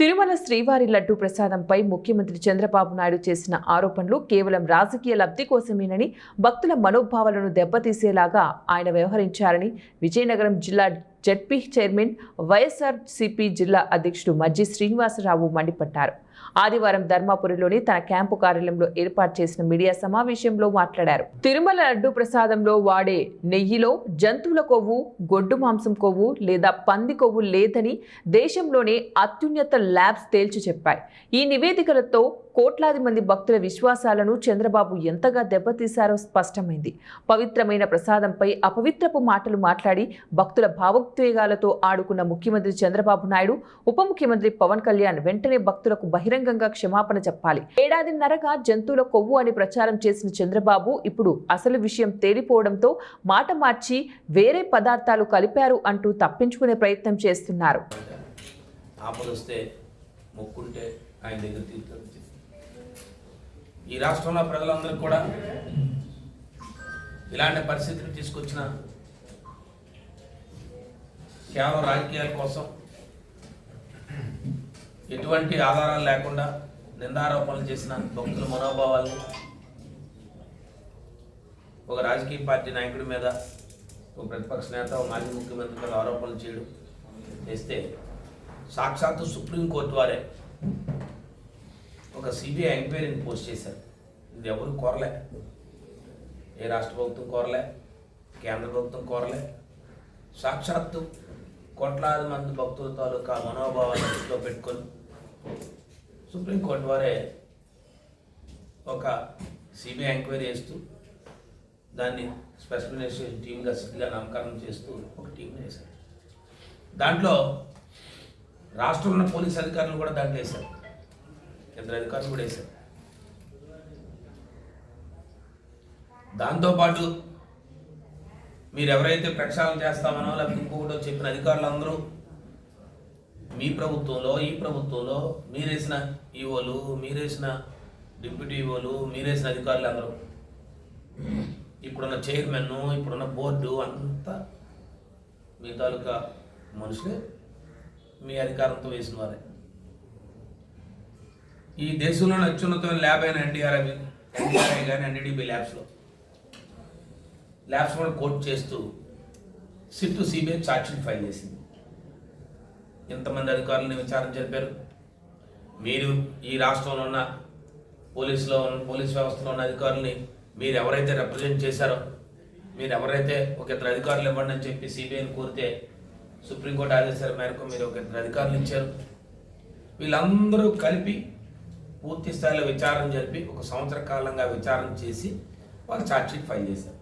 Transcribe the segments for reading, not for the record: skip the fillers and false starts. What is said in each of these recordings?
తిరుమల శ్రీవారి లడ్డు ప్రసాదంపై ముఖ్యమంత్రి చంద్రబాబు నాయుడు చేసిన ఆరోపణలు కేవలం రాజకీయ లబ్ధి కోసమేనని, భక్తుల మనోభావాలను దెబ్బతీసేలాగా ఆయన వ్యవహరించారని విజయనగరం జిల్లా జెడ్పీ చైర్మన్, వైఎస్ఆర్సీపీ జిల్లా అధ్యక్షుడు మజ్జి శ్రీనివాసరావు మండిపడ్డారు. ఆదివారం ధర్మాపురిలోని తన క్యాంపు కార్యాలయంలో ఏర్పాటు చేసిన మీడియా సమావేశంలో మాట్లాడారు. తిరుమల లడ్డు ప్రసాదంలో వాడే నెయ్యిలో జంతువుల కొవ్వు, గొడ్డు మాంసం కొవ్వు లేదా పంది కొవ్వు లేదని దేశంలోనే అత్యున్నత ల్యాబ్స్ తేల్చి చెప్పాయి. ఈ నివేదికలతో కోట్లాది మంది భక్తుల విశ్వాసాలను చంద్రబాబు ఎంతగా దెబ్బతీశారో స్పష్టమైంది. పవిత్రమైన ప్రసాదంపై అపవిత్రపు మాటలు మాట్లాడి భక్తుల భావోద్వేగాలతో ఆడుకున్న ముఖ్యమంత్రి చంద్రబాబు నాయుడు, ఉప ముఖ్యమంత్రి పవన్ కళ్యాణ్ వెంటనే భక్తులకు బహిరంగంగా క్షమాపణ చెప్పాలి. ఏడాదిన్నరగా జంతువుల కొవ్వు అని ప్రచారం చేసిన చంద్రబాబు ఇప్పుడు అసలు విషయం తేలిపోవడంతో మాట మార్చి వేరే పదార్థాలు కలిపారు అంటూ తప్పించుకునే ప్రయత్నం చేస్తున్నారు. ఈ రాష్ట్రంలో ప్రజలందరూ కూడా ఇలాంటి పరిస్థితిని తీసుకొచ్చిన కేవలం రాజకీయాల కోసం, ఎటువంటి ఆధారాలు లేకుండా నిందారోపణలు చేసిన భక్తుల మనోభావాలు ఒక రాజకీయ పార్టీ నాయకుడి మీద, ఒక ప్రతిపక్ష నేత, ఒక మాజీ ముఖ్యమంత్రి మీద ఆరోపణలు చేయడం చేస్తే సాక్షాత్తు సుప్రీంకోర్టు వారే ఒక సిబిఐ ఎంక్వైరీని పోస్ట్ చేశారు. ఇది ఎవరు కోరలే, ఏ రాష్ట్ర ప్రభుత్వం కోరలే, కేంద్ర ప్రభుత్వం కోరలే. సాక్షాత్తు కోట్లాది మంది భక్తుల తాలూకా మనోభావాన్ని దృష్టిలో పెట్టుకొని సుప్రీంకోర్టు వారే ఒక సిబిఐ ఎంక్వైరీ చేస్తూ దాన్ని స్పెషల్ ఇన్వెస్టిగేషన్ టీమ్గా సిద్ధిగా నామకరణం చేస్తూ ఒక టీంని వేశారు. దాంట్లో రాష్ట్రంలో ఉన్న పోలీస్ అధికారులు కూడా దాంట్లో వేశారు, ఇద్దరు అధికారులు కూడా వేశారు. దాంతోపాటు మీరు ఎవరైతే ప్రక్షాళన చేస్తామనో లేకపోతే ఇంకొకటో చెప్పిన అధికారులందరూ మీ ప్రభుత్వంలో, ఈ ప్రభుత్వంలో మీరేసిన ఈఓలు, మీరేసిన డిప్యూటీ ఈఓలు, మీరేసిన అధికారులు అందరూ, ఇప్పుడున్న చైర్మన్, ఇప్పుడున్న బోర్డు అంతా మీ తాలూకా మనుషులే, మీ అధికారంతో వేసిన వారే. ఈ దేశంలోని అత్యున్నతమైన ల్యాబ్ అయిన ఎన్డీఆర్ఐ కానీ ఎన్డీడీబీ ల్యాబ్స్లో కూడా కోర్టు చేస్తూ సిట్టు సిబిఐ ఛార్జ్షీట్ ఫైల్ చేసింది. ఎంతమంది అధికారులను విచారణ జరిపారు. మీరు ఈ రాష్ట్రంలో ఉన్న పోలీస్ వ్యవస్థలో ఉన్న అధికారులని మీరు ఎవరైతే రిప్రజెంట్ చేశారో, మీరు ఎవరైతే ఒక ఇద్దరు అధికారులు ఇవ్వండి అని చెప్పి సిబిఐని కోరితే సుప్రీంకోర్టు ఆదేశాల మేరకు మీరు ఒక ఇద్దరు అధికారులు ఇచ్చారు. వీళ్ళందరూ కలిపి పూర్తి స్థాయిలో విచారణ జరిపి ఒక సంవత్సర కాలంగా విచారణ చేసి వాళ్ళు ఛార్జ్షీట్ ఫైల్ చేశారు.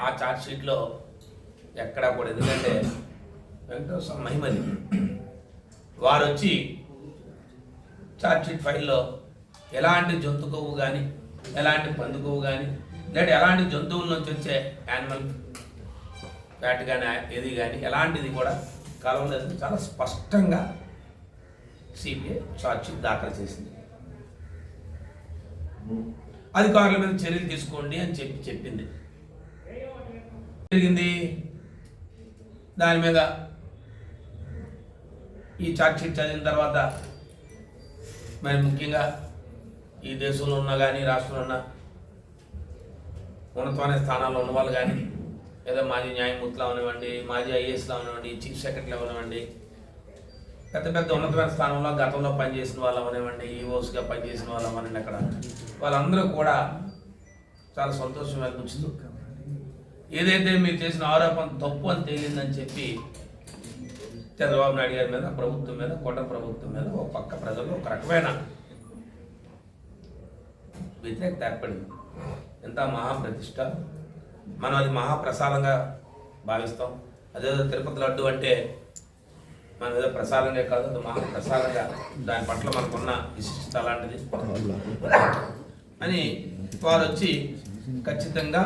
ఆ ఛార్జ్షీట్లో ఎక్కడా కూడా, ఎందుకంటే వెంకటేశ్వర మహిమది వారు వచ్చి ఛార్జ్షీట్ ఫైల్లో ఎలాంటి జంతు కొవ్వు కానీ, ఎలాంటి పంది కొవ్వు కానీ, లేదా ఎలాంటి జంతువుల నుంచి వచ్చే యానిమల్ ఫ్యాట్ కానీ ఏది కానీ ఎలాంటిది కూడా కలవలేదు. చాలా స్పష్టంగా సిబిఐ ఛార్జ్షీట్ దాఖలు చేసింది. అధికారుల మీద చర్యలు తీసుకోండి అని చెప్పింది. జరిగింది దాని మీద ఈ ఛార్జ్షీట్ చదివిన తర్వాత మరి ముఖ్యంగా ఈ దేశంలో ఉన్న కానీ రాష్ట్రంలో ఉన్న ఉన్నతమైన స్థానాల్లో ఉన్న వాళ్ళు కానీ, లేదా మాజీ న్యాయమూర్తులు అవనివ్వండి, మాజీ ఐఏఎస్లు అవనివ్వండి, చీఫ్ సెక్రటరీలు అవనివ్వండి, పెద్ద పెద్ద ఉన్నతమైన స్థానంలో గతంలో పనిచేసిన వాళ్ళు అవనివ్వండి, ఈఓస్గా పనిచేసిన వాళ్ళు అవనండి, అక్కడ వాళ్ళందరూ కూడా చాలా సంతోషం వెలిపించుతూ ఏదైతే మీరు చేసిన ఆరోపణ తప్పు అని తేలిందని చెప్పి చంద్రబాబు నాయుడు గారి మీద, ప్రభుత్వం మీద, కూటమి ప్రభుత్వం మీద ఒక పక్క ప్రజల్లో ఒక రకమైన వ్యతిరేకత ఏర్పడింది. ఎంత మహాప్రతిష్ట, మనం అది మహాప్రసాదంగా భావిస్తాం. అదేదో తిరుపతి లడ్డు అంటే మన ఏదో ప్రసాదంగా కాదు, అది మహాప్రసాదంగా, దాని పట్ల మనకున్న విశిష్టత అలాంటిది అని వారు వచ్చి ఖచ్చితంగా